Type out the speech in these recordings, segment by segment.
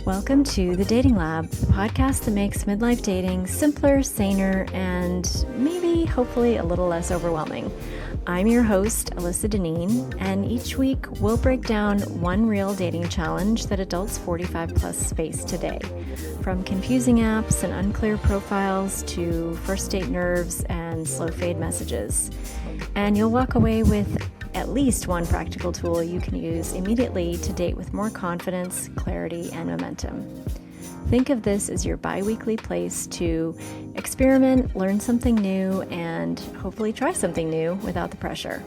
Welcome to The Dating Lab, the podcast that makes midlife dating simpler, saner, and maybe, hopefully, a little less overwhelming. I'm your host, Alyssa Dineen, and each week we'll break down one real dating challenge that adults 45 plus face today. From confusing apps and unclear profiles to first date nerves and slow fade messages. And you'll walk away with at least one practical tool you can use immediately to date with more confidence, clarity, and momentum. Think of this as your bi-weekly place to experiment, learn something new, and hopefully try something new without the pressure.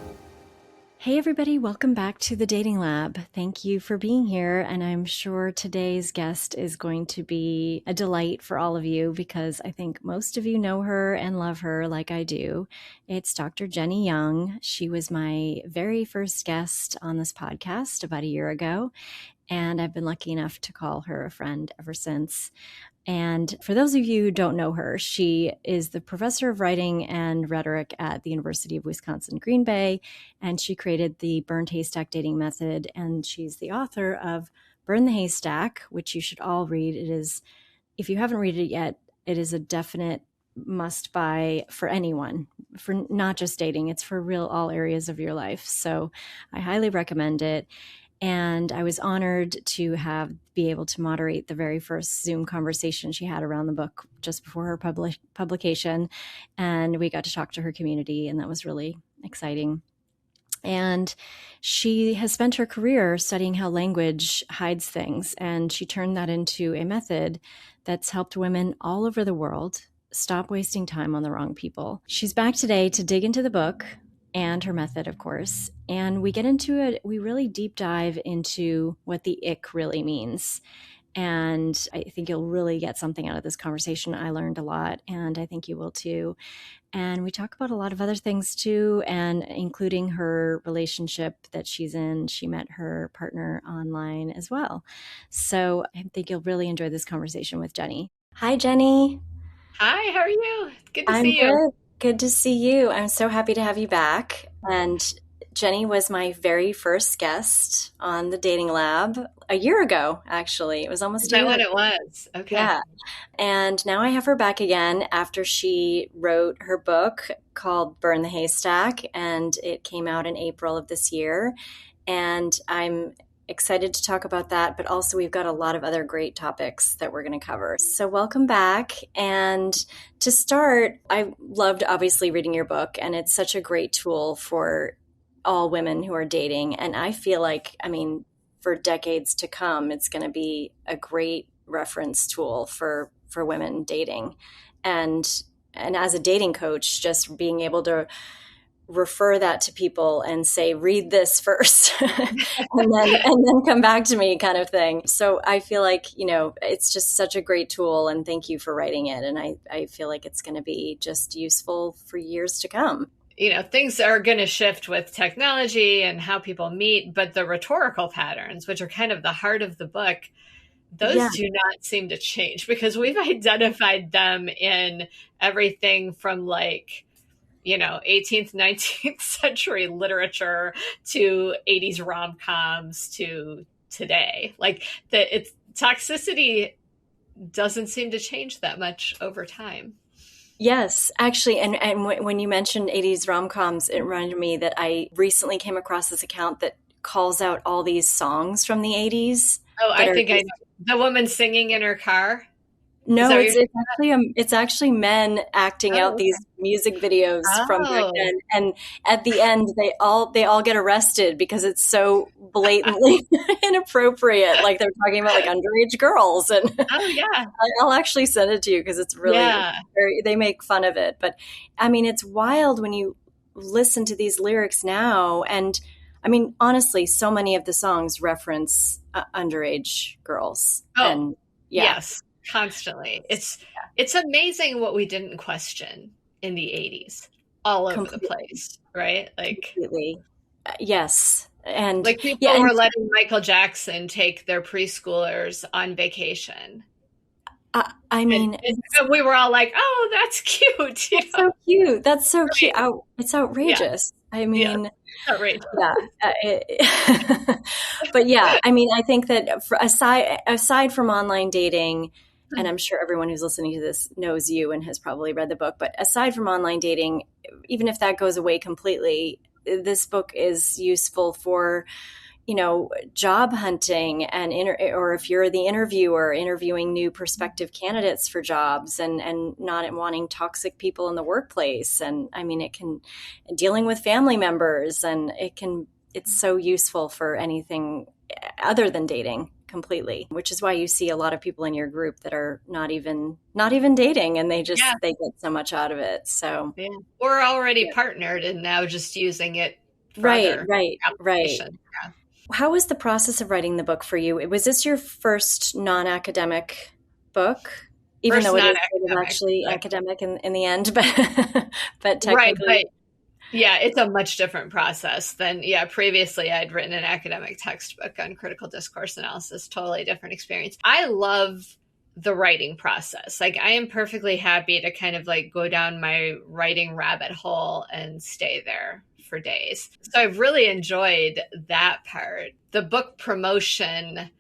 Hey everybody, welcome back to the Dating Lab. Thank you for being here, and I'm sure today's guest is going to be a delight for all of you because I think most of you know her and love her like I do. It's Dr. Jennie Young. She was my very first guest on this podcast about a year ago, and I've been lucky enough to call her a friend ever since. And for those of you who don't know her, she is the professor of writing and rhetoric at the University of Wisconsin-Green Bay, and she created the Burned Haystack dating method, and she's the author of Burn the Haystack, which you should all read. It is, if you haven't read it yet, it is a definite must-buy for anyone, for not just dating. It's for real all areas of your life. So I highly recommend it. And I was honored to be able to moderate the very first Zoom conversation she had around the book just before her publication. And we got to talk to her community, and that was really exciting. And she has spent her career studying how language hides things. And she turned that into a method that's helped women all over the world stop wasting time on the wrong people. She's back today to dig into the book and her method, of course. And we get into it, we really deep dive into what the ick really means. And I think you'll really get something out of this conversation. I learned a lot, and I think you will too. And we talk about a lot of other things too, and including her relationship that she's in. She met her partner online as well. So I think you'll really enjoy this conversation with Jennie. Hi, Jennie. Hi, how are you? Good to I'm see you. good. Good to see you. I'm so happy to have you back. And Jennie was my very first guest on the Dating Lab a year ago, actually. It was almost Is that what it was? Okay. Yeah. And now I have her back again after she wrote her book called Burn the Haystack, and it came out in April of this year. And I'm excited to talk about that, but also we've got a lot of other great topics that we're going to cover. So welcome back. And to start, I loved obviously reading your book, and it's such a great tool for all women who are dating. And I feel like, I mean, for decades to come, it's going to be a great reference tool for women dating. And as a dating coach, just being able to refer that to people and say, read this first and then come back to me kind of thing. So I feel like, it's just such a great tool, and thank you for writing it. And I feel like it's going to be just useful for years to come. Things are going to shift with technology and how people meet, but the rhetorical patterns, which are kind of the heart of the book, those do not seem to change, because we've identified them in everything from 18th, 19th century literature to 80s rom-coms to today. Toxicity doesn't seem to change that much over time. Yes, actually. And when you mentioned 80s rom-coms, it reminded me that I recently came across this account that calls out all these songs from the 80s. Oh, I think I know. The woman singing in her car. No, it's actually men acting out these music videos from back then, and at the end they all get arrested because it's so blatantly inappropriate. Like they're talking about underage girls, and I'll actually send it to you because it's really they make fun of it. But I mean, it's wild when you listen to these lyrics now, and I mean, honestly, so many of the songs reference underage girls. And yes. Constantly. It's amazing what we didn't question in the 80s, all over the place, right? Completely. Yes. And people were letting Michael Jackson take their preschoolers on vacation. I mean, and we were all like, oh, that's cute. So cute. That's so cute. It's outrageous. I mean, outrageous. yeah. But yeah, I mean, I think that aside from online dating, and I'm sure everyone who's listening to this knows you and has probably read the book, but aside from online dating, even if that goes away completely, this book is useful for, job hunting or if you're the interviewer interviewing new prospective candidates for jobs and not wanting toxic people in the workplace. And I mean, dealing with family members, and it's so useful for anything other than dating completely, which is why you see a lot of people in your group that are not even dating, and they get so much out of it. So we're already partnered and now just using it for right. Yeah. How was the process of writing the book for you? Was this your first non-academic book? Even though it is actually academic in the end, but technically. Right, but yeah, it's a much different process than, previously I'd written an academic textbook on critical discourse analysis, totally different experience. I love the writing process. Like, I am perfectly happy to kind of like go down my writing rabbit hole and stay there for days. So I've really enjoyed that part. The book promotion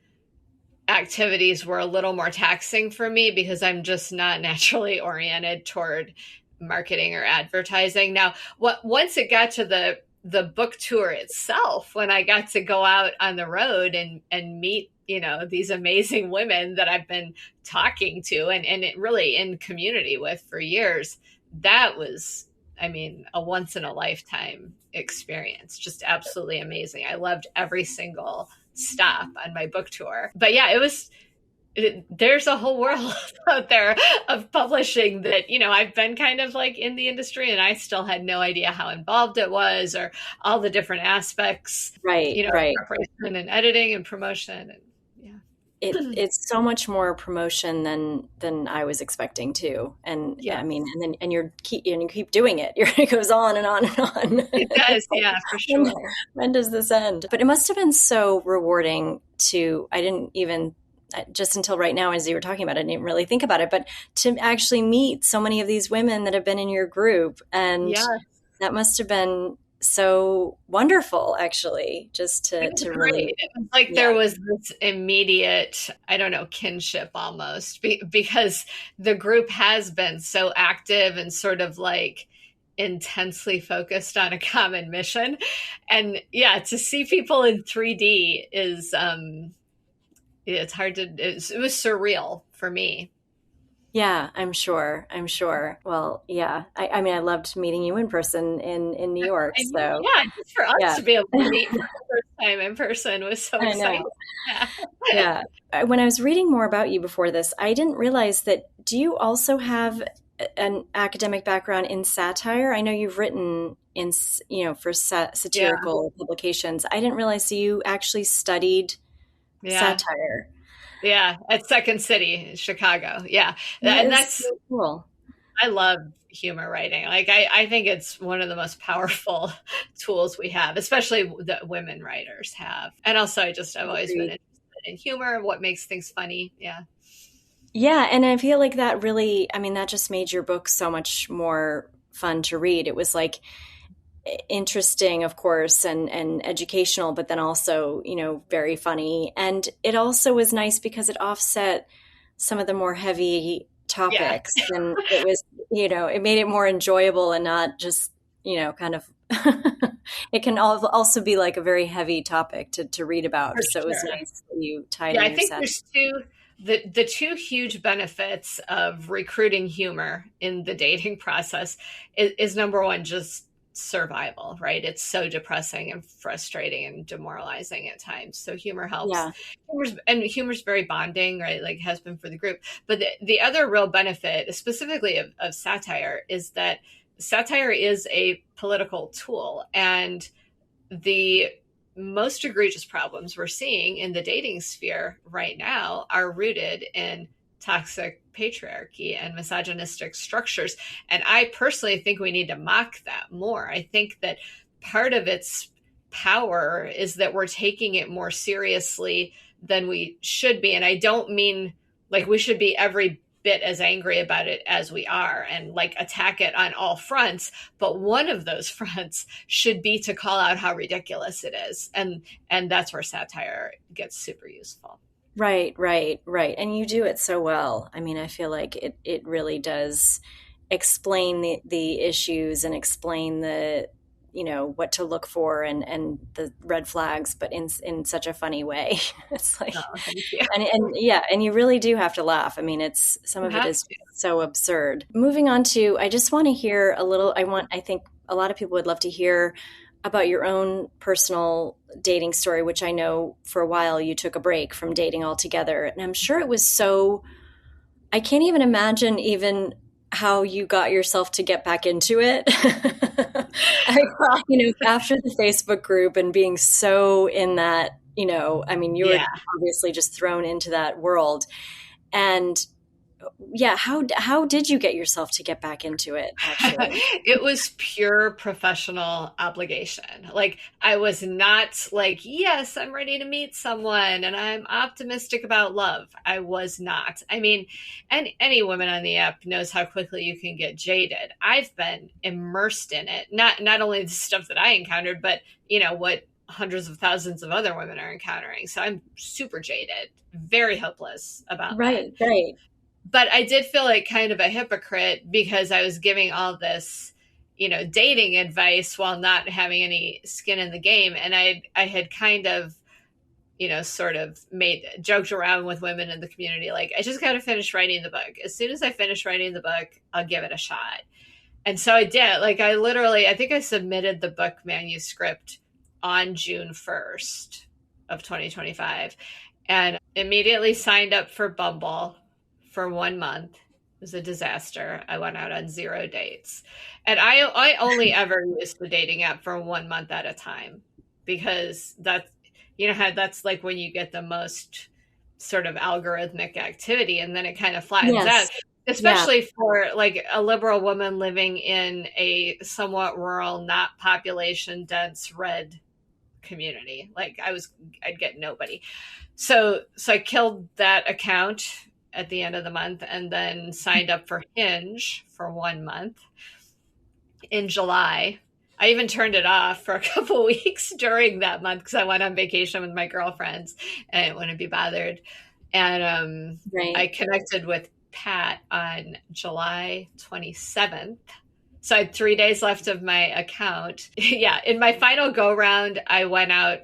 activities were a little more taxing for me because I'm just not naturally oriented toward marketing or advertising. Now, once it got to the book tour itself, when I got to go out on the road and meet, these amazing women that I've been talking to and it really in community with for years, that was, I mean, a once in a lifetime experience. Just absolutely amazing. I loved every single stop on my book tour. But yeah, there's a whole world out there of publishing that, I've been kind of like in the industry and I still had no idea how involved it was or all the different aspects, preparation and editing and promotion. And it's so much more promotion than I was expecting too. And I mean, and you keep doing it. It goes on and on and on. It does. Yeah, for sure. When does this end? But it must have been so rewarding just until right now, as you were talking about it, I didn't really think about it, but to actually meet so many of these women that have been in your group. And that must have been so wonderful, actually, just to really. It was like there was this immediate, I don't know, kinship almost, because the group has been so active and sort of like intensely focused on a common mission. And to see people in 3D is, it's hard to, it was surreal for me. Yeah, I'm sure. Well, yeah. I mean, I loved meeting you in person in New York. So just for us to be able to meet for the first time in person was so exciting. Yeah. When I was reading more about you before this, I didn't realize that. Do you also have an academic background in satire? I know you've written in, for satirical publications. I didn't realize you actually studied satire. Yeah, at Second City, Chicago. Yeah, and that's so cool. I love humor writing. Like, I think it's one of the most powerful tools we have, especially that women writers have. And also, I've always been interested in humor, what makes things funny. Yeah. Yeah, and I feel like that really, I mean, that just made your book so much more fun to read. It was like interesting, of course, and educational, but then also, very funny. And it also was nice because it offset some of the more heavy topics. And it was, it made it more enjoyable and not just, kind of, it can also be like a very heavy topic to read about. So it was nice that you tied in. I think there's the two huge benefits of recruiting humor in the dating process is number one, just survival, right? It's so depressing and frustrating and demoralizing at times. So humor helps. Yeah. Humor's very bonding, right? Like has been for the group. But the other real benefit, specifically of satire, is that satire is a political tool. And the most egregious problems we're seeing in the dating sphere right now are rooted in toxic patriarchy and misogynistic structures. And I personally think we need to mock that more. I think that part of its power is that we're taking it more seriously than we should be. And I don't mean like we should be every bit as angry about it as we are and like attack it on all fronts. But one of those fronts should be to call out how ridiculous it is. And that's where satire gets super useful. Right. And you do it so well. I mean, I feel like it really does explain the issues and explain the, what to look for and the red flags, but in such a funny way. It's like, thank you. And you really do have to laugh. I mean, some of it is so absurd. Moving on to, I just want to hear a little, I think a lot of people would love to hear about your own personal dating story, which I know for a while you took a break from dating altogether. And I'm sure it was I can't even imagine even how you got yourself to get back into it. After the Facebook group and being so in that, you were obviously just thrown into that world. And how did you get yourself to get back into it, actually? It was pure professional obligation. Like, I was not like, yes, I'm ready to meet someone and I'm optimistic about love. I was not. I mean, and any woman on the app knows how quickly you can get jaded. I've been immersed in it. Not only the stuff that I encountered, but what hundreds of thousands of other women are encountering. So I'm super jaded, very hopeless about that. Right. But I did feel like kind of a hypocrite because I was giving all this, dating advice while not having any skin in the game. And I had kind of, sort of joked around with women in the community. Like, I just got to finish writing the book. As soon as I finish writing the book, I'll give it a shot. And so I did. Like, I think I submitted the book manuscript on June 1st of 2025 and immediately signed up for Bumble for 1 month. It was a disaster. I went out on 0 dates. And I only ever used the dating app for 1 month at a time because that's, that's like when you get the most sort of algorithmic activity and then it kind of flattens out, especially for like a liberal woman living in a somewhat rural, not population dense red community. Like I'd get nobody. So I killed that account at the end of the month and then signed up for Hinge for 1 month in July. I even turned it off for a couple weeks during that month because I went on vacation with my girlfriends and I didn't want to be bothered. And I connected with Pat on July 27th. So I had 3 days left of my account. In my final go round, I went out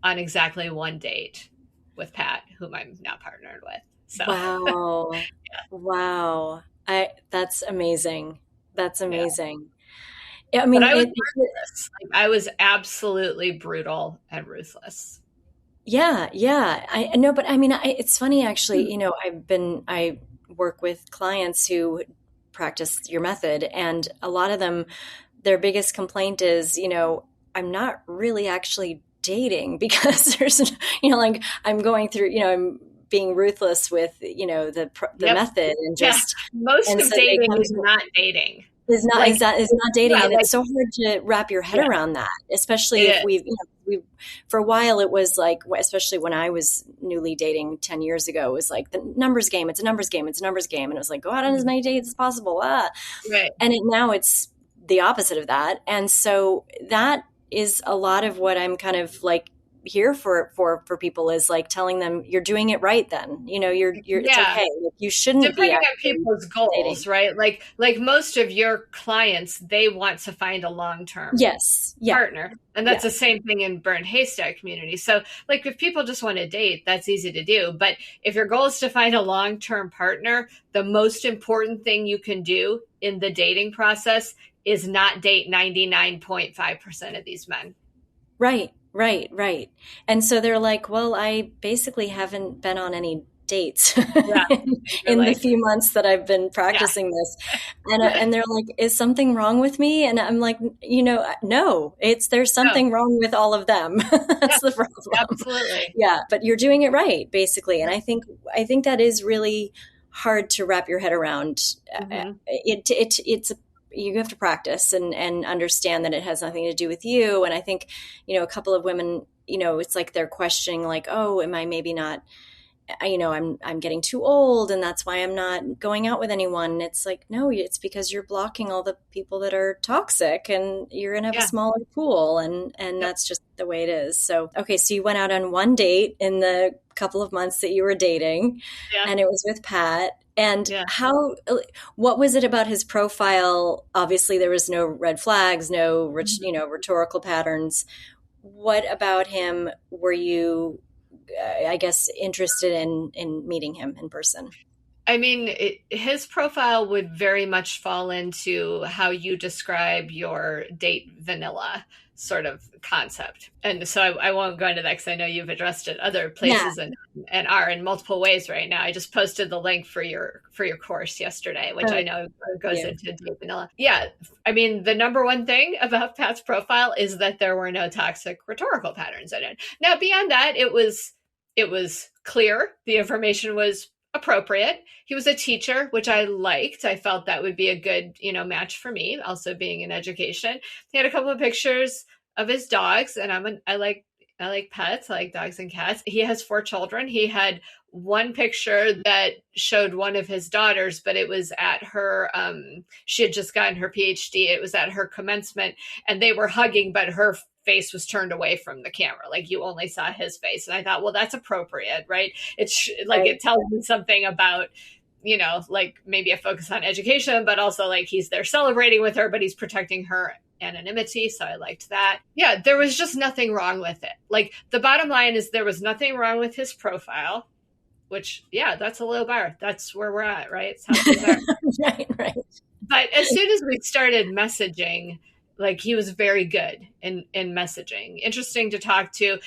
on exactly 1 date with Pat, whom I'm now partnered with. So. Wow. Wow. That's amazing. That's amazing. Yeah. I mean, I was absolutely brutal and ruthless. Yeah. I know, but I mean, it's funny actually, I work with clients who practice your method and a lot of them, their biggest complaint is, I'm not really actually dating because there's, like I'm going through, I'm being ruthless with, the method and just most of dating is not dating. Is not dating, and it's so hard to wrap your head around that, especially if we for a while it was like, especially when I was newly dating 10 years ago, it was like the numbers game. It's a numbers game. It's a numbers game, and it was like go out on as many dates as possible. Right. And now it's the opposite of that, and so that is a lot of what I'm kind of like here for people is like telling them you're doing it right. Then you're it's okay. Like, you shouldn't depending be on people's goals, dating. Right? Like most of your clients, they want to find a long-term partner, and that's the same thing in Burned Haystack community. So like if people just want to date, that's easy to do. But if your goal is to find a long-term partner, the most important thing you can do in the dating process is not date 99.5% of these men. Right. And so they're like, well, I basically haven't been on any dates in the few months that I've been practicing this. And they're like, is something wrong with me? And I'm like, no, there's something wrong with all of them. That's the problem. Absolutely. Yeah. But you're doing it right, basically. And I think that is really hard to wrap your head around. It's you have to practice and understand that it has nothing to do with you. And I think, a couple of women, it's like they're questioning like, oh, am I maybe not I'm getting too old and that's why I'm not going out with anyone. And it's like, no, it's because you're blocking all the people that are toxic and you're going to have a smaller pool. And that's just the way it is. So, okay. So you went out on one date in the couple of months that you were dating and it was with Pat. And what was it about his profile? Obviously there was no red flags, no rhetorical patterns. What about him were you, I guess, interested in meeting him in person? I mean, his profile would very much fall into how you describe your date vanilla sort of concept. And so I won't go into that because I know you've addressed it other places and are in multiple ways right now. I just posted the link for your course yesterday, which I know goes into date vanilla. Yeah. I mean, the number one thing about Pat's profile is that there were no toxic rhetorical patterns in it. Now, beyond that, it was clear. The information was appropriate. He was a teacher, which I liked. I felt that would be a good, match for me, also being in education. He had a couple of pictures of his dogs, and I like pets. I like dogs and cats. He has 4 children. He had one picture that showed one of his daughters, but it was at her, she had just gotten her PhD. It was at her commencement, and they were hugging, but her face was turned away from the camera. Like you only saw his face. And I thought, well, that's appropriate, right? It's like, it tells me something about, like maybe a focus on education, but also like he's there celebrating with her, but he's protecting her anonymity. So I liked that. Yeah, there was just nothing wrong with it. Like the bottom line is there was nothing wrong with his profile, which, that's a low bar. That's where we're at, right? Right. But as soon as we started messaging, like he was very good in messaging, interesting to talk to,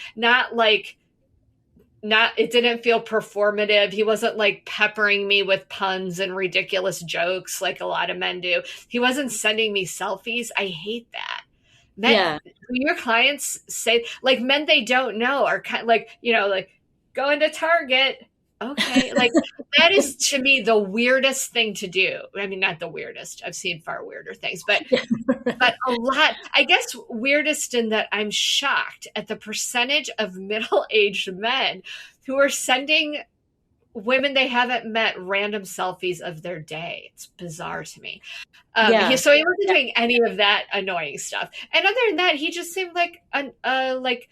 it didn't feel performative. He wasn't like peppering me with puns and ridiculous jokes like a lot of men do. He wasn't sending me selfies. I hate that. Men, your clients say, like men they don't know are kind of like, like going to Target. Okay. Like that is to me the weirdest thing to do. I mean, not the weirdest. I've seen far weirder things, but a lot, I guess weirdest in that I'm shocked at the percentage of middle-aged men who are sending women they haven't met random selfies of their day. It's bizarre to me. So he wasn't doing any of that annoying stuff. And other than that, he just seemed like like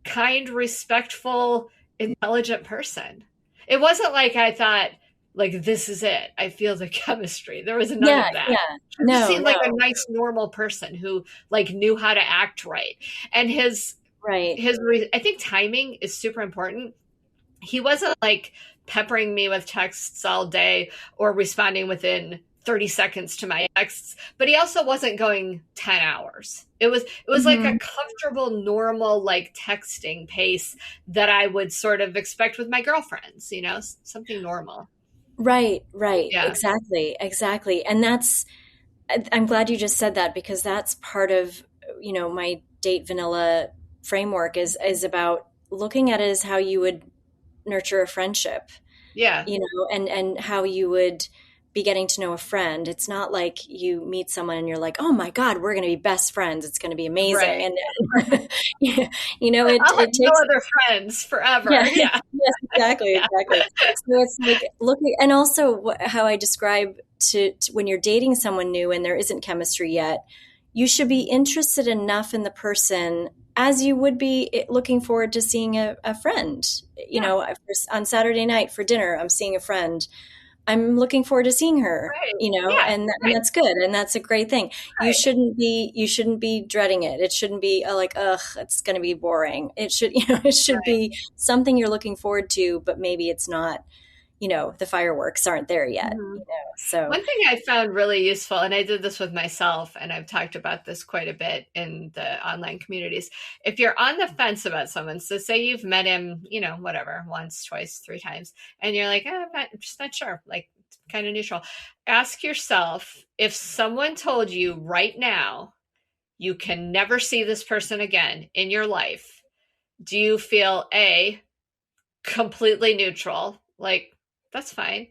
kind, respectful, intelligent person. It wasn't like I thought, like, this is it. I feel the chemistry. There was none of that. He seemed like a nice, normal person who, like, knew how to act right. And I think timing is super important. He wasn't, like, peppering me with texts all day or responding within 30 seconds to my texts, but he also wasn't going 10 hours. It was like a comfortable, normal, like texting pace that I would sort of expect with my girlfriends, something normal. Right. Yeah. Exactly. And I'm glad you just said that because that's part of, my date vanilla framework is about looking at it as how you would nurture a friendship. Yeah. And how you would be getting to know a friend. It's not like you meet someone and you're like, oh my God, we're going to be best friends. It's going to be amazing. Right. And it takes no other friends forever. Yeah. Yes, exactly. So it's like looking, and also how I describe to when you're dating someone new and there isn't chemistry yet, you should be interested enough in the person as you would be looking forward to seeing a friend. On Saturday night for dinner, I'm seeing a friend. I'm looking forward to seeing her, and that's good. And that's a great thing. Right. You shouldn't be dreading it. It shouldn't be it's going to be boring. It should be something you're looking forward to, but maybe it's not, the fireworks aren't there yet. Mm-hmm. So one thing I found really useful, and I did this with myself, and I've talked about this quite a bit in the online communities. If you're on the fence about someone, so say you've met him, whatever, once, twice, 3 times, and you're like, I'm just not sure, like kind of neutral. Ask yourself, if someone told you right now, you can never see this person again in your life, do you feel A, completely neutral, like that's fine,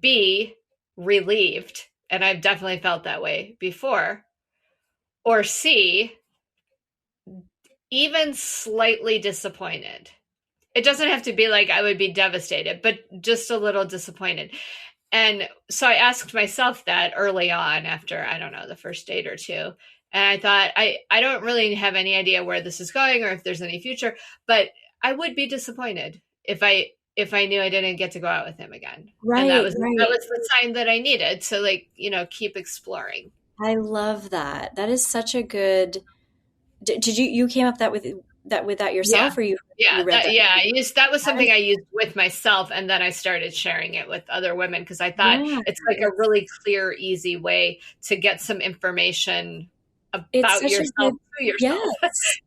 B, relieved, and I've definitely felt that way before, or C, even slightly disappointed? It doesn't have to be like I would be devastated, but just a little disappointed. And so I asked myself that early on after, I don't know, the first date or two. And I thought, I don't really have any idea where this is going or if there's any future, but I would be disappointed if I knew I didn't get to go out with him again. And that Right, was right. the sign that I needed to, like, keep exploring. I love that. That is such a good. Did you came up with that Yeah. yourself, or you Yeah, read that? that was something I used with myself, and then I started sharing it with other women because I thought Yeah, it's like a really clear, easy way to get some information it's about such a yourself good. to Yes, yourself.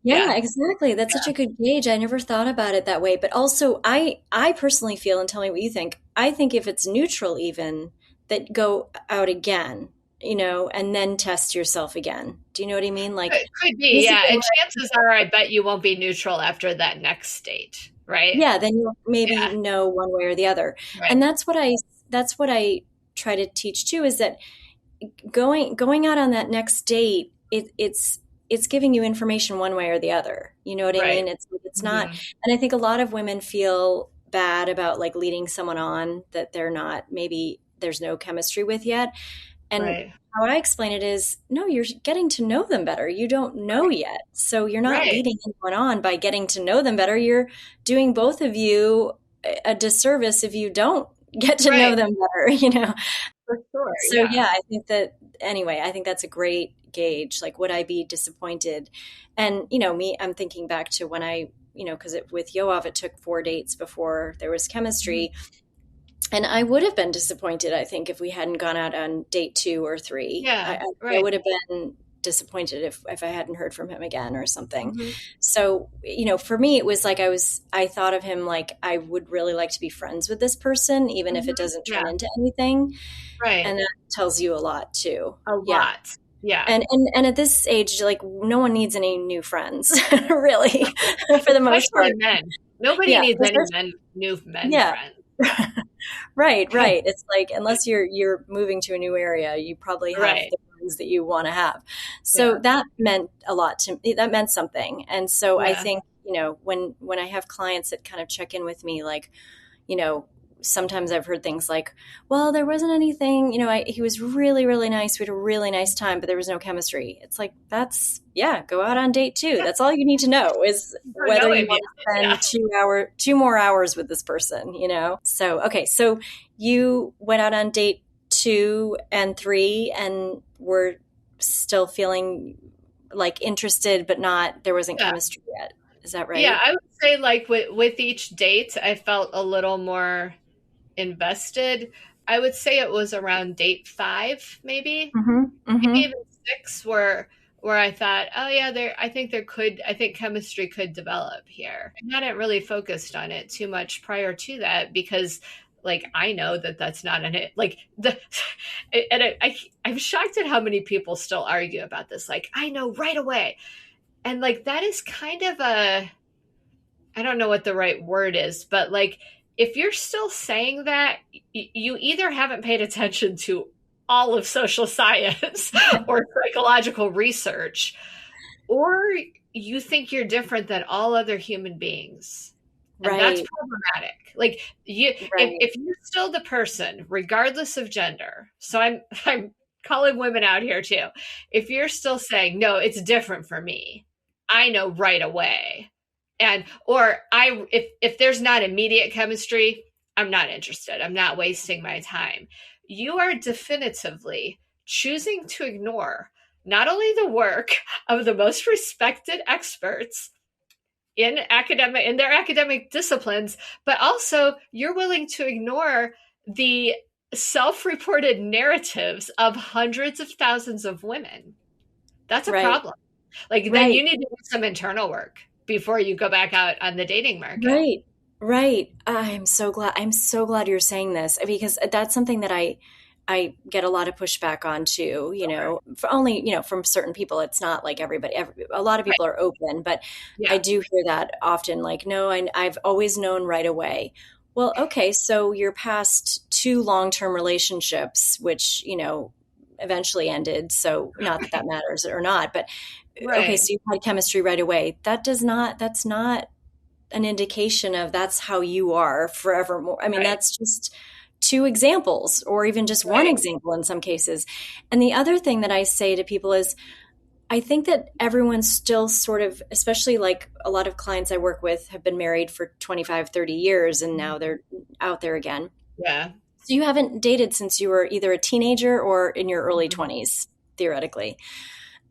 yeah, Yeah, exactly. That's such a good gauge. I never thought about it that way. But also, I personally feel, and tell me what you think. I think if it's neutral, even that go out again, and then test yourself again. Do you know what I mean? Like could be. this is Yeah, the and chances are, I bet you won't be neutral after that next date, right? yeah, then you'll maybe Yeah, know one way or the other. right, And that's what I try to teach too, is that going out on that next date, it's giving you information one way or the other. You know what I right. mean? It's not, Hmm. and I think a lot of women feel bad about like leading someone on that they're not, maybe there's no chemistry with yet. And Right, how I explain it is, no, you're getting to know them better. You don't know yet. So you're not right, leading anyone on by getting to know them better. You're doing both of you a disservice if you don't get to know right. them better. For sure. So Yeah. yeah, I think that anyway, I think that's a great gauge. Like, would I be disappointed? And me, I'm thinking back to when because with Yoav, it took 4 dates before there was Mhm. chemistry. And I would have been disappointed, I think, if we hadn't gone out on date 2 or 3. Yeah. I Right. would have been disappointed if I hadn't heard from him again or something. Hmm. So, for me, it was like I thought of him like I would really like to be friends with this person, even if Hmm. it doesn't Yeah. turn into anything. And Right. that tells you a lot too. A Yeah. lot. Yeah. And at this age, like no one needs any new friends, really, for the most Especially part. men. Nobody Yeah. needs any new men Yeah. friends. Right, right. It's like unless you're moving to a new area, you probably have Right. the ones that you want to have. So Yeah. that meant a lot to me. That meant something. And so I Yeah. think, when I have clients that kind of check in with me, like, you know, sometimes I've heard things like, well, there wasn't anything, he was really, really nice. We had a really nice time, but there was no chemistry. It's like, go out on date 2. That's all you need to know is Or no whether you immune. want to Yeah. spend 2 more hours with this person. So, okay. So you went out on date 2 and 3 and were still feeling like interested, but there wasn't Yeah. chemistry yet. Is that Yeah. right? I would say, like, with each date, I felt a little more invested. I would say it was around date 5, maybe. Mm-hmm. Maybe Mm-hmm. even 6, where I thought, oh yeah, I think chemistry could develop here. I hadn't really focused on it too much prior to that because, like, I know that that's not an it. Like I'm shocked at how many people still argue about this. Like, I know right away, and like that is kind of I don't know what the right word is, but like if you're still saying that, you either haven't paid attention to all of social science or psychological research, or you think you're different than all other human beings. And that's Right. problematic. Like Right. if you're still the person, regardless of gender, so I'm calling women out here too. If you're still saying, no, it's different for me, I know right away. And or if there's not immediate chemistry, I'm not interested. I'm not wasting my time. You are definitively choosing to ignore not only the work of the most respected experts in their academic disciplines, but also you're willing to ignore the self-reported narratives of hundreds of thousands of women. That's a Right. problem. Like, then Right. you need to do some internal work before you go back out on the dating market. Right. Right. I'm so glad. I'm so glad you're saying this because that's something that I get a lot of pushback on too, for only, from certain people. It's not like a lot of Right. people are open, but I Yeah. do hear that often, like, no, I've always known right away. Well, okay. So you're past 2 long-term relationships, which, eventually ended. So not that that matters or not, but okay. Right. So you had chemistry right away. That's not an indication of that's how you are forevermore. I mean, that's just two examples, or even just one example in some cases. And the other thing that I say to people is, I think that everyone's still sort of, especially like a lot of clients I work with have been married for 25, 30 years, and now they're out there again. Yeah. So you haven't dated since you were either a teenager or in your early 20s, theoretically.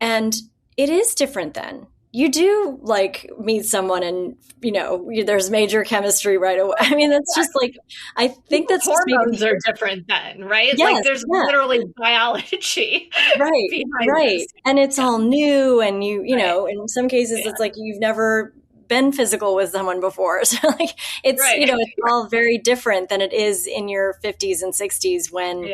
And it is different then. You do like meet someone and, there's major chemistry right away. I mean, that's just like, I think that's just hormones are different then, right? Yes, like there's literally biology. Right. This. And it's all new. And you know, in some cases it's like you've never been physical with someone before. So like it's, it's all very different than it is in your 50s and 60s when,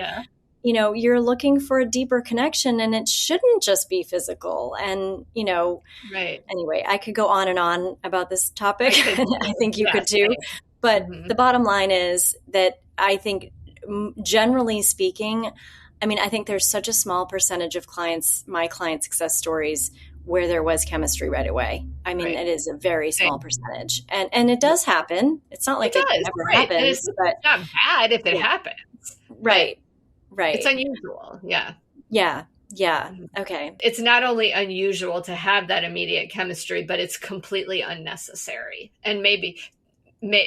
you're looking for a deeper connection, and it shouldn't just be physical. And, anyway, I could go on and on about this topic. I think you could too. But the bottom line is that I think, generally speaking, I mean, I think there's such a small percentage of my client success stories where there was chemistry right away. I mean, it is a very small percentage. And it does happen. It's not like it never happens. It's not bad if it happens. Right. It's unusual. Yeah. Okay. It's not only unusual to have that immediate chemistry, but it's completely unnecessary. And maybe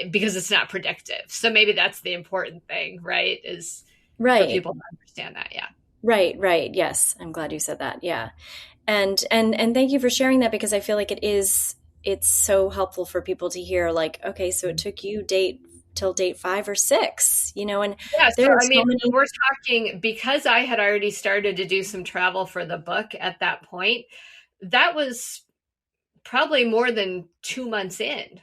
because it's not predictive. So maybe that's the important thing, right? Is for people to understand that. Yeah. Right. Yes. I'm glad you said that. Yeah. And thank you for sharing that, because I feel like it's so helpful for people to hear, like, okay, so it took you till date 5 or 6, and we're talking, because I had already started to do some travel for the book at that point, that was probably more than 2 months in.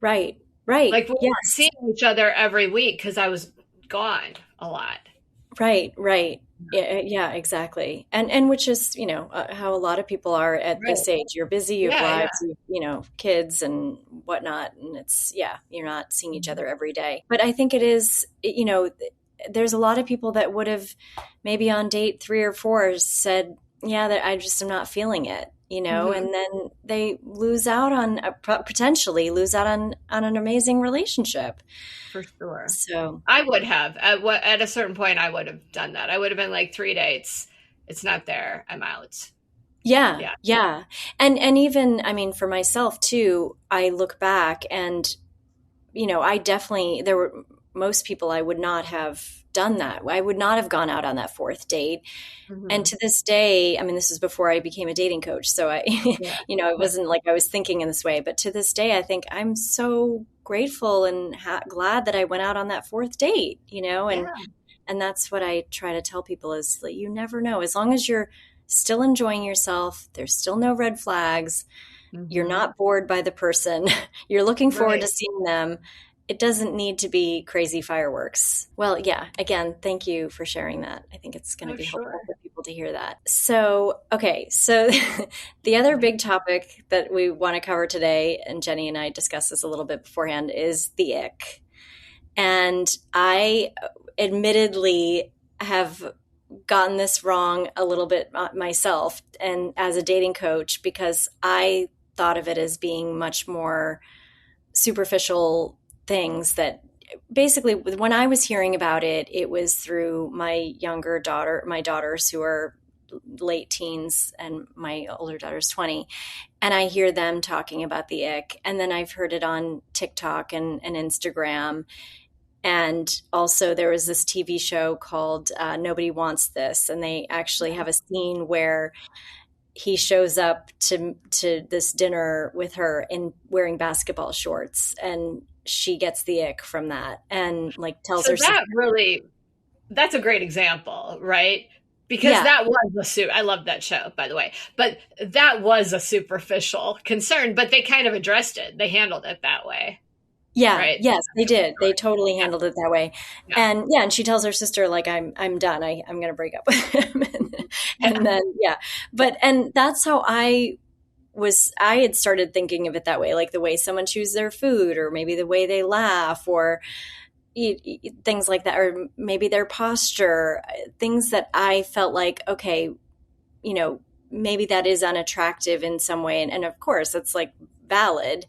Right. Like we were seeing each other every week because I was gone a lot. Right. Yeah, exactly. And which is, how a lot of people are at this age. You're busy, you have lives, kids and whatnot. And it's, you're not seeing each other every day. But I think it is, there's a lot of people that would have maybe on date 3 or 4 said, that I just am not feeling it, and then they potentially lose out on an amazing relationship. For sure. So I would have at a certain point, I would have done that. I would have been like 3 dates. It's not there. I'm out. Yeah. And even, I mean, for myself too, I look back and, I definitely, there were most people I would not have done that. I would not have gone out on that 4th date. And to this day, I mean, this is before I became a dating coach. So it wasn't like I was thinking in this way, but to this day, I think I'm so grateful and glad that I went out on that 4th date, and that's what I try to tell people is that you never know. As long as you're still enjoying yourself, there's still no red flags. You're not bored by the person. You're looking forward to seeing them. It doesn't need to be crazy fireworks. Well, again, thank you for sharing that. I think it's going to be helpful for people to hear that. So, okay. So the other big topic that we want to cover today, and Jennie and I discussed this a little bit beforehand, is the ick. And I admittedly have gotten this wrong a little bit myself, and as a dating coach, because I thought of it as being much more superficial things that basically, when I was hearing about it, it was through my daughters who are late teens, and my older daughter's 20. And I hear them talking about the ick. And then I've heard it on TikTok and Instagram. And also there was this TV show called Nobody Wants This. And they actually have a scene where he shows up to this dinner with her in wearing basketball shorts, and she gets the ick from that, and like tells her. That's a great example, right? Because that was I love that show, by the way, but that was a superficial concern, but they kind of addressed it. They handled it that way. Yeah. Right? Yes, they did. They totally handled it that way. Yeah. And she tells her sister, like, I'm done. I'm going to break up with him. and then, and that's how I had started thinking of it that way, like the way someone chooses their food, or maybe the way they laugh, or things like that, or maybe their posture, things that I felt like, okay, maybe that is unattractive in some way. And of course it's like valid.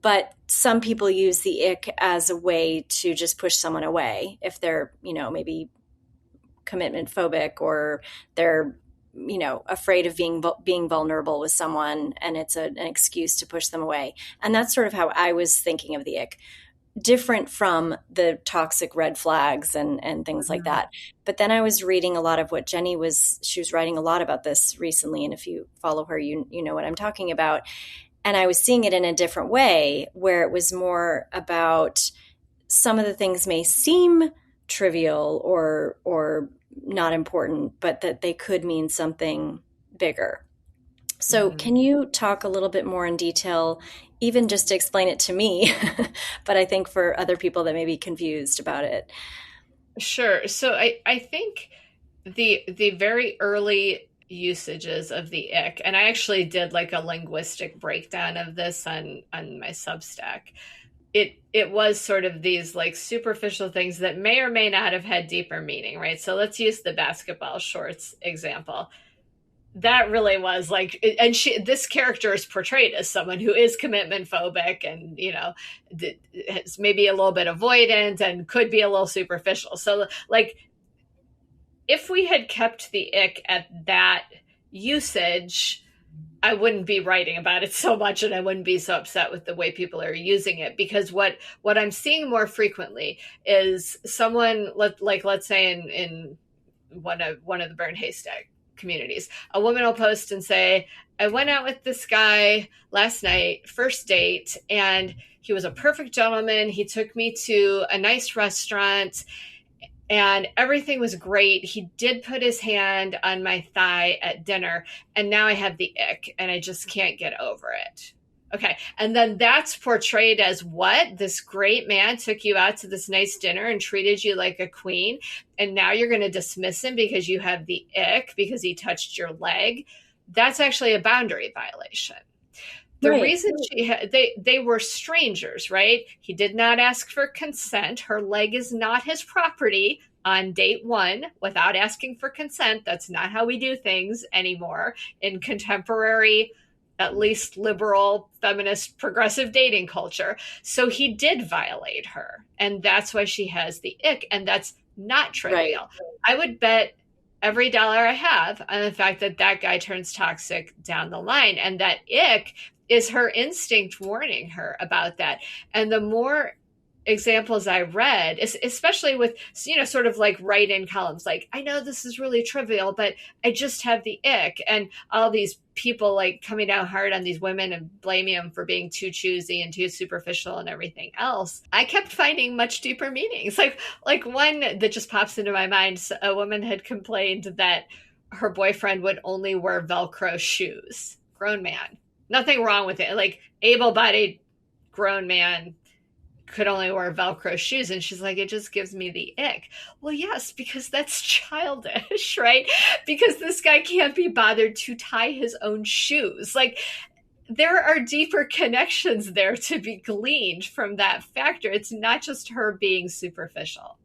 But some people use the ick as a way to just push someone away if they're, maybe commitment phobic, or they're, afraid of being vulnerable with someone, and it's an excuse to push them away. And that's sort of how I was thinking of the ick, different from the toxic red flags and things like that. But then I was reading a lot of what Jennie she was writing a lot about this recently. And if you follow her, you know what I'm talking about. And I was seeing it in a different way, where it was more about some of the things may seem trivial or not important, but that they could mean something bigger. So can you talk a little bit more in detail, even just to explain it to me, but I think for other people that may be confused about it? Sure. So I think the very early usages of the ick, and I actually did like a linguistic breakdown of this on my Substack. It was sort of these like superficial things that may or may not have had deeper meaning, right? So let's use the basketball shorts example. That really was like, and this character is portrayed as someone who is commitment phobic and, is maybe a little bit avoidant and could be a little superficial. So like, if we had kept the ick at that usage, I wouldn't be writing about it so much, and I wouldn't be so upset with the way people are using it, because what I'm seeing more frequently is someone, let's say in one of the Burned Haystack communities, a woman will post and say, I went out with this guy last night, first date, and he was a perfect gentleman. He took me to a nice restaurant and everything was great. He did put his hand on my thigh at dinner, and now I have the ick and I just can't get over it. Okay. And then that's portrayed as what? This great man took you out to this nice dinner and treated you like a queen. And now you're going to dismiss him because you have the ick because he touched your leg. That's actually a boundary violation. The reason they were strangers, right? He did not ask for consent. Her leg is not his property on date one without asking for consent. That's not how we do things anymore in contemporary, at least liberal, feminist, progressive dating culture. So he did violate her. And that's why she has the ick. And that's not trivial. Right. I would bet every dollar I have on the fact that that guy turns toxic down the line. And that ick is her instinct warning her about that. And the more examples I read, especially with, sort of like write-in columns, like, I know this is really trivial, but I just have the ick. And all these people like coming down hard on these women and blaming them for being too choosy and too superficial and everything else. I kept finding much deeper meanings. Like one that just pops into my mind, a woman had complained that her boyfriend would only wear Velcro shoes. Grown man. Nothing wrong with it. Like, able-bodied grown man could only wear Velcro shoes. And she's like, it just gives me the ick. Well, yes, because that's childish, right? Because this guy can't be bothered to tie his own shoes. Like, there are deeper connections there to be gleaned from that factor. It's not just her being superficial.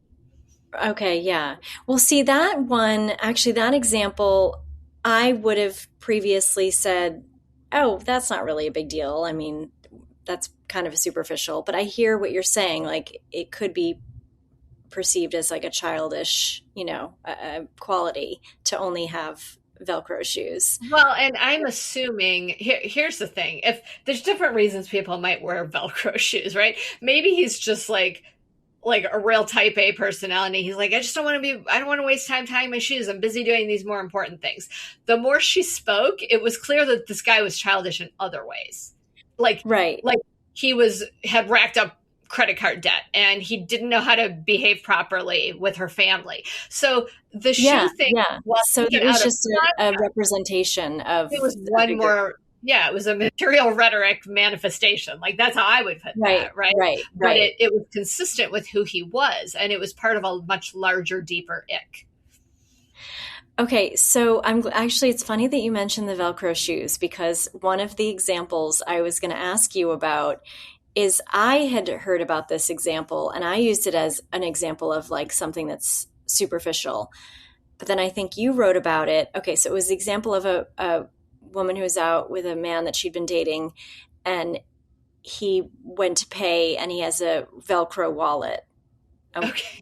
Okay, yeah. Well, see, that example, I would have previously said, oh, that's not really a big deal. I mean, that's kind of superficial, but I hear what you're saying. Like, it could be perceived as like a childish, a quality to only have Velcro shoes. Well, and I'm assuming here's the thing. If there's different reasons people might wear Velcro shoes, right? Maybe he's just like a real type A personality. He's like, I don't want to waste time tying my shoes. I'm busy doing these more important things. The more she spoke, it was clear that this guy was childish in other ways. Like he had racked up credit card debt and he didn't know how to behave properly with her family. So the shoe thing, so it was just a representation of, it was one more. Yeah, it was a material rhetoric manifestation. Like, that's how I would put that, right? Right. But it was consistent with who he was, and it was part of a much larger, deeper ick. Okay, so it's funny that you mentioned the Velcro shoes, because one of the examples I was going to ask you about is, I had heard about this example, and I used it as an example of like something that's superficial. But then I think you wrote about it. Okay, so it was the example of a woman who was out with a man that she'd been dating, and he went to pay and he has a Velcro wallet. Okay.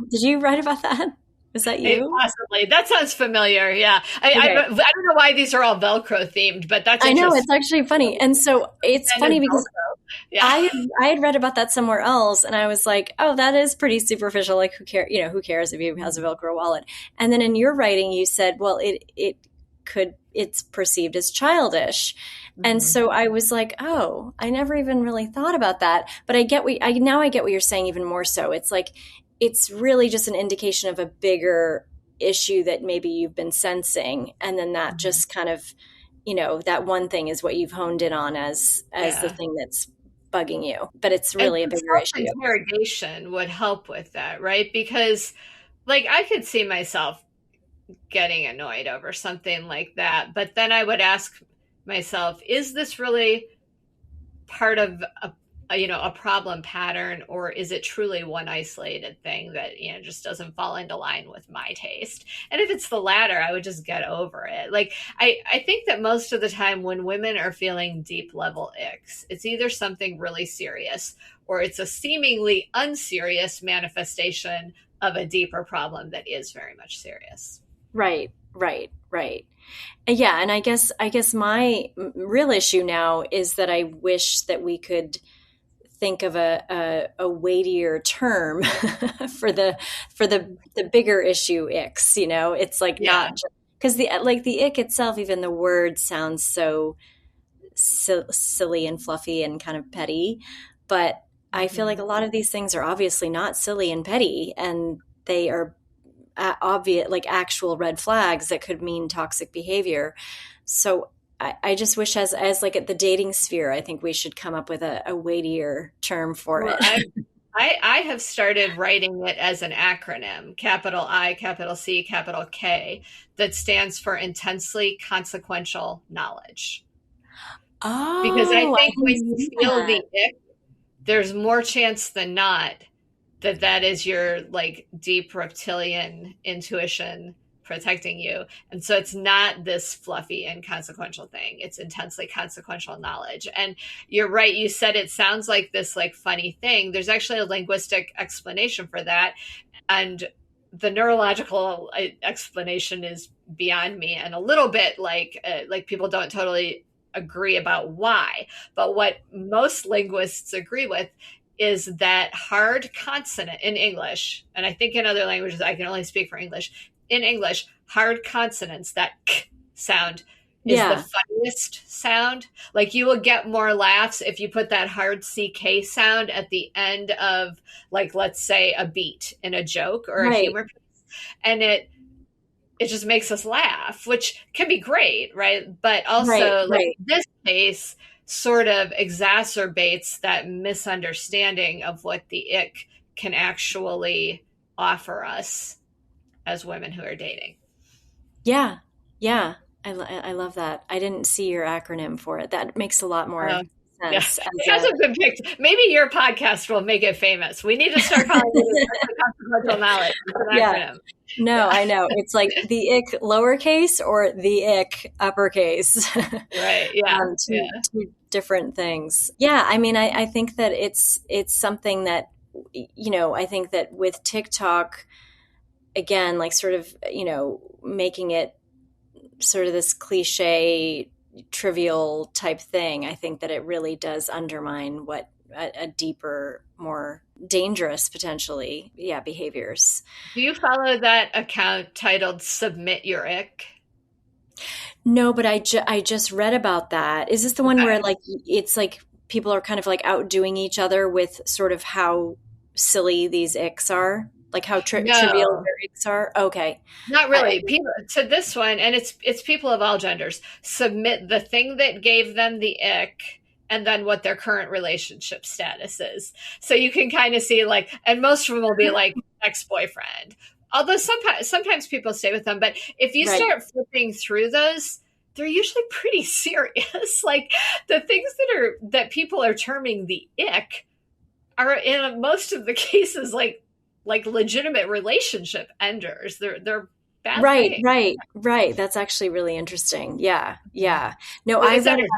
Did you write about that? Was that you? Possibly. That sounds familiar. Yeah. I don't know why these are all Velcro themed, but that's I know, it's actually funny. And so it's funny because I had read about that somewhere else and I was like, oh, that is pretty superficial. Like who cares if he has a Velcro wallet? And then in your writing, you said, well, it's perceived as childish. And so I was like, oh, I never even really thought about that. But I get what you're saying even more so. It's like, it's really just an indication of a bigger issue that maybe you've been sensing. And then that just kind of, that one thing is what you've honed in on as the thing that's bugging you. But it's really a bigger issue. Interrogation would help with that, right? Because like I could see myself getting annoyed over something like that. But then I would ask myself, is this really part of a problem pattern, or is it truly one isolated thing that, just doesn't fall into line with my taste? And if it's the latter, I would just get over it. Like, I think that most of the time when women are feeling deep level icks, it's either something really serious or it's a seemingly unserious manifestation of a deeper problem that is very much serious. Right. Yeah. And I guess my real issue now is that I wish that we could think of a weightier term for the bigger issue icks, it's like not because the ick itself, even the word sounds so silly and fluffy and kind of petty, but I feel like a lot of these things are obviously not silly and petty, and they are obvious, like actual red flags that could mean toxic behavior. So I just wish as like at the dating sphere, I think we should come up with a weightier term for it. I have started writing it as an acronym, capital I, capital C, capital K, that stands for Intensely Consequential Knowledge. Oh, because I think when you feel the ick, there's more chance than not that is your like deep reptilian intuition protecting you. And so it's not this fluffy inconsequential thing. It's intensely consequential knowledge. And you're right. You said it sounds like this like funny thing. There's actually a linguistic explanation for that. And the neurological explanation is beyond me and a little bit like people don't totally agree about why. But what most linguists agree with is that hard consonant in English, and I think in other languages, I can only speak for English. In English, hard consonants, that k sound is the funniest sound. Like you will get more laughs if you put that hard CK sound at the end of, like, let's say a beat in a joke or a humor piece. And it just makes us laugh, which can be great, right? But also like this case sort of exacerbates that misunderstanding of what the ick can actually offer us as women who are dating. Yeah. I love that. I didn't see your acronym for it. That makes a lot more sense. Yeah. It hasn't been picked. Maybe your podcast will make it famous. We need to start calling it consequential knowledge. It's an acronym. No, I know. It's like the ick lowercase or the ick uppercase. Right. Yeah. Two different things. Yeah. I mean, I think that it's something that, I think that with TikTok, again, like sort of, making it sort of this cliche, trivial type thing, I think that it really does undermine what a deeper, more dangerous potentially, behaviors. Do you follow that account titled Submit Your Ick? No, but I just read about that. Is this the one where like it's like people are kind of like outdoing each other with sort of how silly these icks are? Like how trivial their icks are? Okay. Not really. People to this one, and it's people of all genders, submit the thing that gave them the ick and then what their current relationship status is. So you can kind of see like, and most of them will be like ex-boyfriend. Although sometimes people stay with them. But if you start flipping through those, they're usually pretty serious. Like the things that people are terming the ick are in most of the cases like legitimate relationship enders. They're bad things. Right. That's actually really interesting. Yeah. No, I read about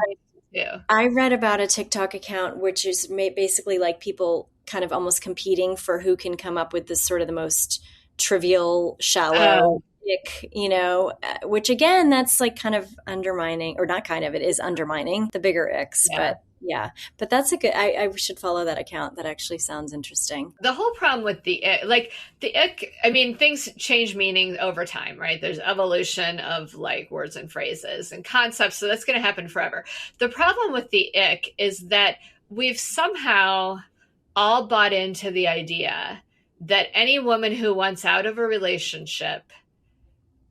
too. I read about a TikTok account, which is basically like people kind of almost competing for who can come up with this sort of the most trivial, shallow ick, which again, that's like kind of undermining, or not kind of, it is undermining the bigger icks. Yeah. But yeah, but that's a good, I should follow that account. That actually sounds interesting. The whole problem with the ick, I mean, things change meaning over time, right? There's evolution of like words and phrases and concepts. So that's going to happen forever. The problem with the ick is that we've somehow all bought into the idea that any woman who wants out of a relationship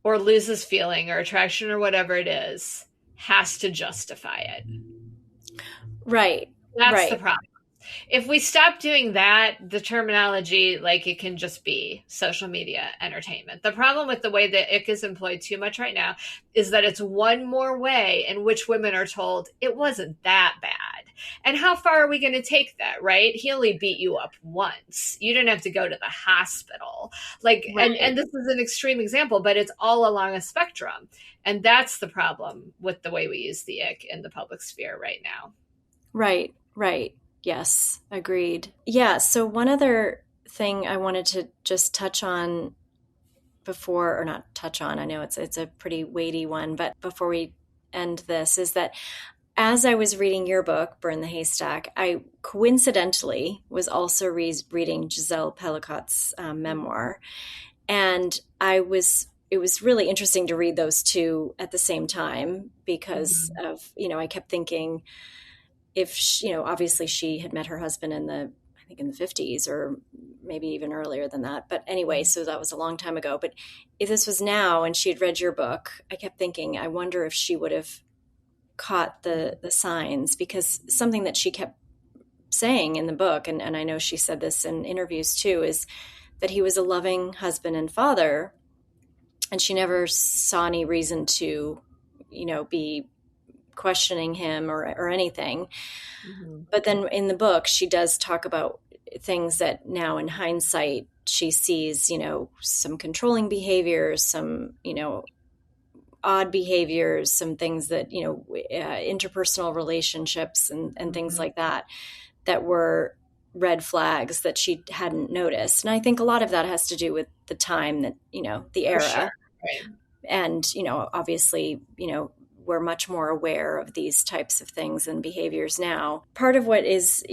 or loses feeling or attraction or whatever it is has to justify it. Right. That's the problem. If we stop doing that, the terminology, like it can just be social media entertainment. The problem with the way that ick is employed too much right now is that it's one more way in which women are told it wasn't that bad. And how far are we going to take that, right? He only beat you up once. You didn't have to go to the hospital. Like, right. and this is an extreme example, but it's all along a spectrum. And that's the problem with the way we use the ick in the public sphere right now. Right. Yes, agreed. Yeah, so one other thing I wanted to just touch on before, or not touch on, I know it's a pretty weighty one, but before we end this, is that as I was reading your book, Burn the Haystack, I coincidentally was also reading Gisèle Pelicot's memoir. And it was really interesting to read those two at the same time because of, I kept thinking, if she, obviously she had met her husband in the 50s or maybe even earlier than that. But anyway, so that was a long time ago. But if this was now and she had read your book, I kept thinking, I wonder if she would have caught the signs, because something that she kept saying in the book, and I know she said this in interviews too, is that he was a loving husband and father, and she never saw any reason to, be questioning him or anything. Mm-hmm. But then in the book, she does talk about things that now in hindsight, she sees, some controlling behaviors, some, odd behaviors, some things that, interpersonal relationships and things like that were red flags that she hadn't noticed. And I think a lot of that has to do with the time that, the era. Sure. Right. And, obviously, we're much more aware of these types of things and behaviors now. Part of what is,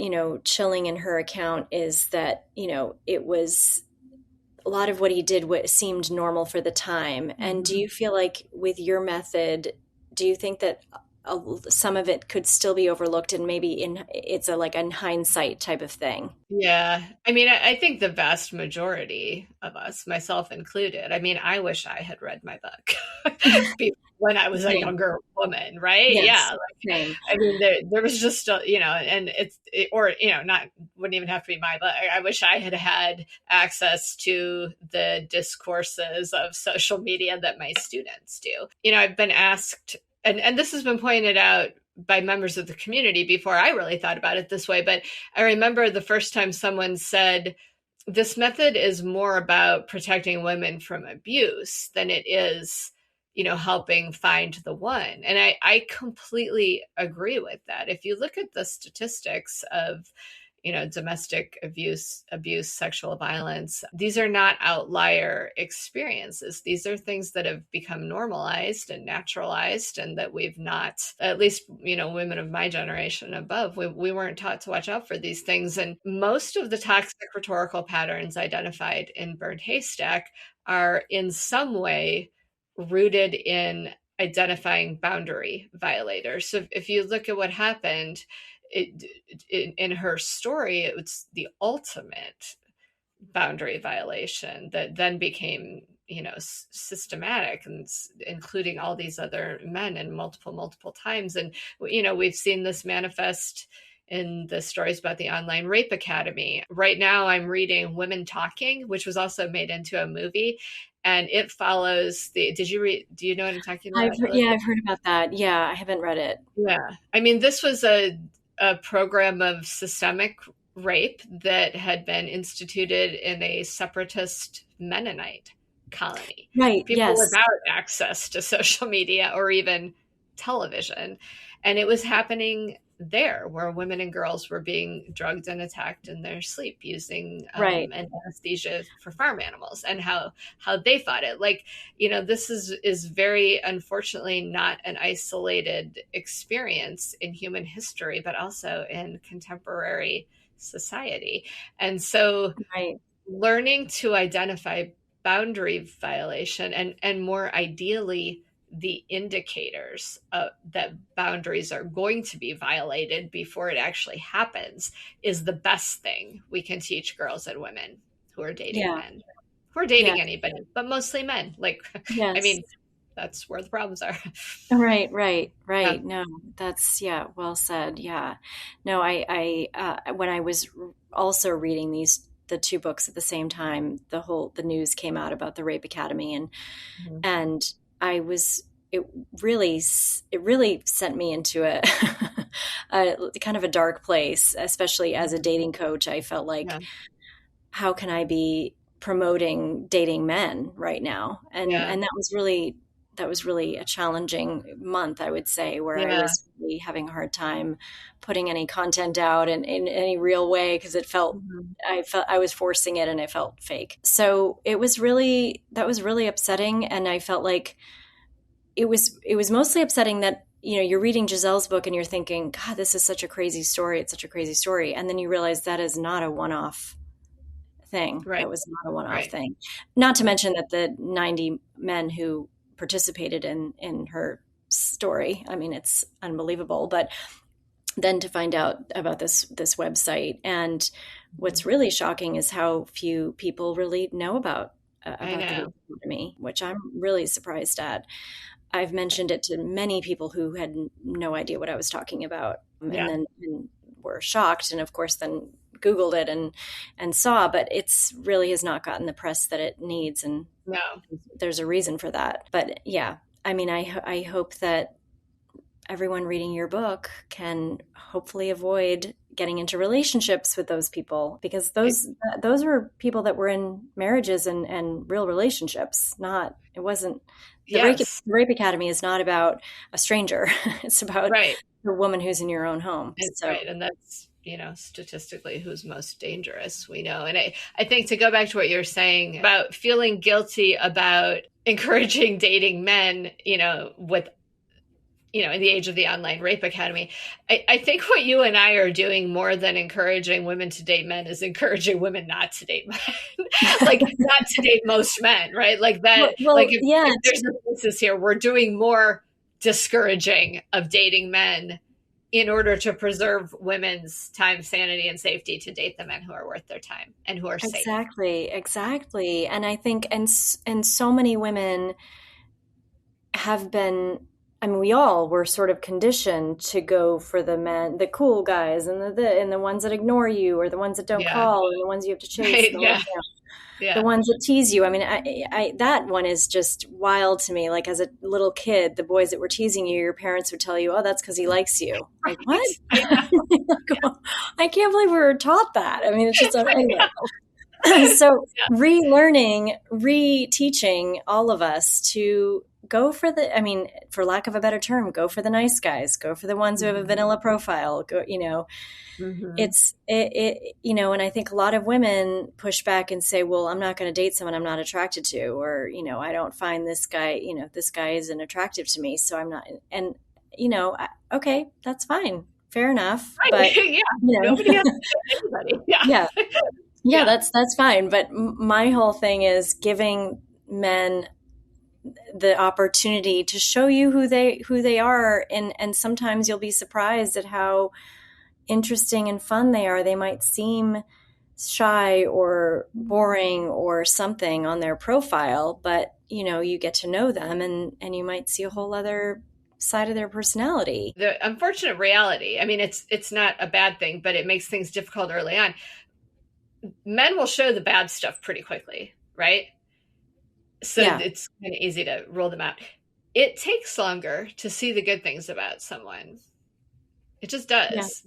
chilling in her account is that, it was a lot of what he did seemed normal for the time. Mm-hmm. And do you feel like with your method, do you think that some of it could still be overlooked and maybe it's a hindsight type of thing? Yeah. I mean, I think the vast majority of us, myself included, I mean, I wish I had read my book when I was a younger woman, right? Yes. Yeah. I mean, there was just, and wouldn't even have to be my book. I wish I had access to the discourses of social media that my students do. I've been asked, and this has been pointed out by members of the community before I really thought about it this way. But I remember the first time someone said, this method is more about protecting women from abuse than it is, helping find the one. And I completely agree with that. If you look at the statistics of, domestic abuse, sexual violence, these are not outlier experiences. These are things that have become normalized and naturalized, and that we've not, at least, women of my generation above, we weren't taught to watch out for these things. And most of the toxic rhetorical patterns identified in Burned Haystack are in some way rooted in identifying boundary violators. So if you look at what happened, in her story, it was the ultimate boundary violation that then became, systematic, and including all these other men and multiple times. And, we've seen this manifest in the stories about the online rape academy. Right now I'm reading Women Talking, which was also made into a movie. And it follows do you know what I'm talking about? I've heard about that. Yeah, I haven't read it. Yeah. I mean, this was a program of systemic rape that had been instituted in a separatist Mennonite colony. Right. People without access to social media or even television. And it was happening there, where women and girls were being drugged and attacked in their sleep using Right. an anesthesia for farm animals, and how they fought it. Like, this is very unfortunately not an isolated experience in human history, but also in contemporary society. And so Right. learning to identify boundary violation, and more ideally the indicators that boundaries are going to be violated before it actually happens, is the best thing we can teach girls and women who are dating men, who are dating anybody, but mostly men. Like, Yes. I mean, that's where the problems are. Right. Yeah. No, that's, well said. Yeah. No, I when I was also reading the two books at the same time, the news came out about the Rape Academy, and it really sent me into a kind of a dark place, especially as a dating coach. I felt like, how can I be promoting dating men right now? And that was really a challenging month, I would say, where I was really having a hard time putting any content out in any real way, because it felt, I was forcing it and it felt fake. So that was really upsetting. And I felt like it was mostly upsetting that, you're reading Gisèle's book and you're thinking, God, this is such a crazy story. It's such a crazy story. And then you realize that is not a one-off thing. Right. That was not a one-off thing. Not to mention that the 90 men who participated in her story, I mean, it's unbelievable. But then to find out about this website, and what's really shocking is how few people really know about the academy, which I'm really surprised at. I've mentioned it to many people who had no idea what I was talking about, and then were shocked, and of course then Googled it and saw, but it's really has not gotten the press that it needs, and there's a reason for that. But I mean, I hope that everyone reading your book can hopefully avoid getting into relationships with those people, because those were people that were in marriages and real relationships. It wasn't the Rape Academy is not about a stranger. It's about the woman who's in your own home. And that's, statistically who's most dangerous, we know. And I think, to go back to what you're saying about feeling guilty about encouraging dating men, with, in the age of the online Rape Academy, I think what you and I are doing more than encouraging women to date men is encouraging women not to date men. Like, not to date most men, right? Like that, if there's a basis here, we're doing more discouraging of dating men in order to preserve women's time, sanity, and safety to date the men who are worth their time and who are safe. Exactly. And I think, and so many women have been, I mean, we all were sort of conditioned to go for the men, the cool guys, and the ones that ignore you, or the ones that don't call, and the ones you have to chase. The ones that tease you. I mean, I that one is just wild to me. Like, as a little kid, the boys that were teasing you, your parents would tell you, "Oh, that's because he likes you." Like, what? I can't believe we were taught that. I mean, it's just anyway. So relearning, reteaching all of us to go for for lack of a better term, go for the nice guys, go for the ones who have a vanilla profile, it's and I think a lot of women push back and say, well, I'm not going to date someone I'm not attracted to, or, I don't find this guy, this guy isn't attractive to me. So I'm not, and, okay, that's fine. Fair enough. But, nobody has to date anybody. Yeah, that's fine. But my whole thing is giving men the opportunity to show you who they are, and sometimes you'll be surprised at how interesting and fun they are. They might seem shy or boring or something on their profile, but you get to know them, and you might see a whole other side of their personality. The unfortunate reality, I mean, it's not a bad thing, but it makes things difficult early on. Men will show the bad stuff pretty quickly, right? So it's kind of easy to rule them out. It takes longer to see the good things about someone. It just does.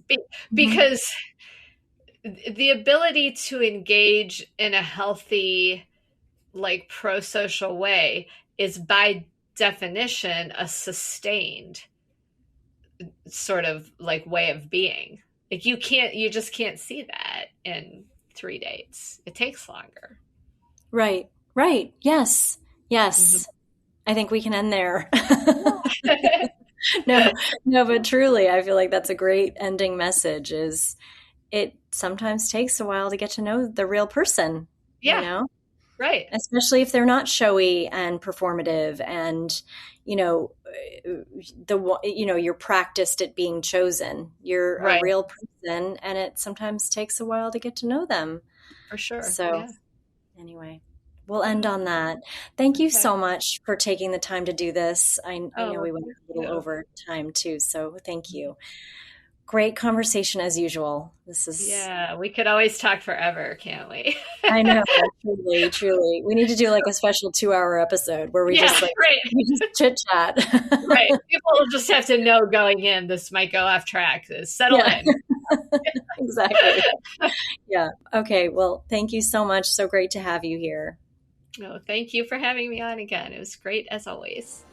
Because the ability to engage in a healthy, like, pro-social way is by definition a sustained sort of like way of being. Like you just can't see that in 3 dates. It takes longer. Right. Yes. Mm-hmm. I think we can end there. No, but truly, I feel like that's a great ending message. Is it sometimes takes a while to get to know the real person, Right. Especially if they're not showy and performative and, you're practiced at being chosen. You're a real person, and it sometimes takes a while to get to know them. For sure. So anyway, we'll end on that. Thank you so much for taking the time to do this. I know we went a little over time too, so thank you. Great conversation as usual. We could always talk forever, can't we? I know, truly. We need to do like a special 2-hour episode where we just chit chat. Right. People will just have to know going in, this might go off track. Settle in. Exactly. Yeah. Okay. Well, thank you so much. So great to have you here. No, thank you for having me on again. It was great as always.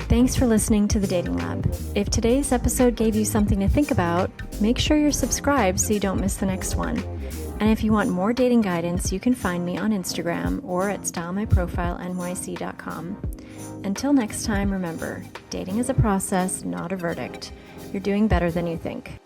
Thanks for listening to The Dating Lab. If today's episode gave you something to think about, make sure you're subscribed so you don't miss the next one. And if you want more dating guidance, you can find me on Instagram or at stylemyprofile.nyc.com. Until next time, remember, dating is a process, not a verdict. You're doing better than you think.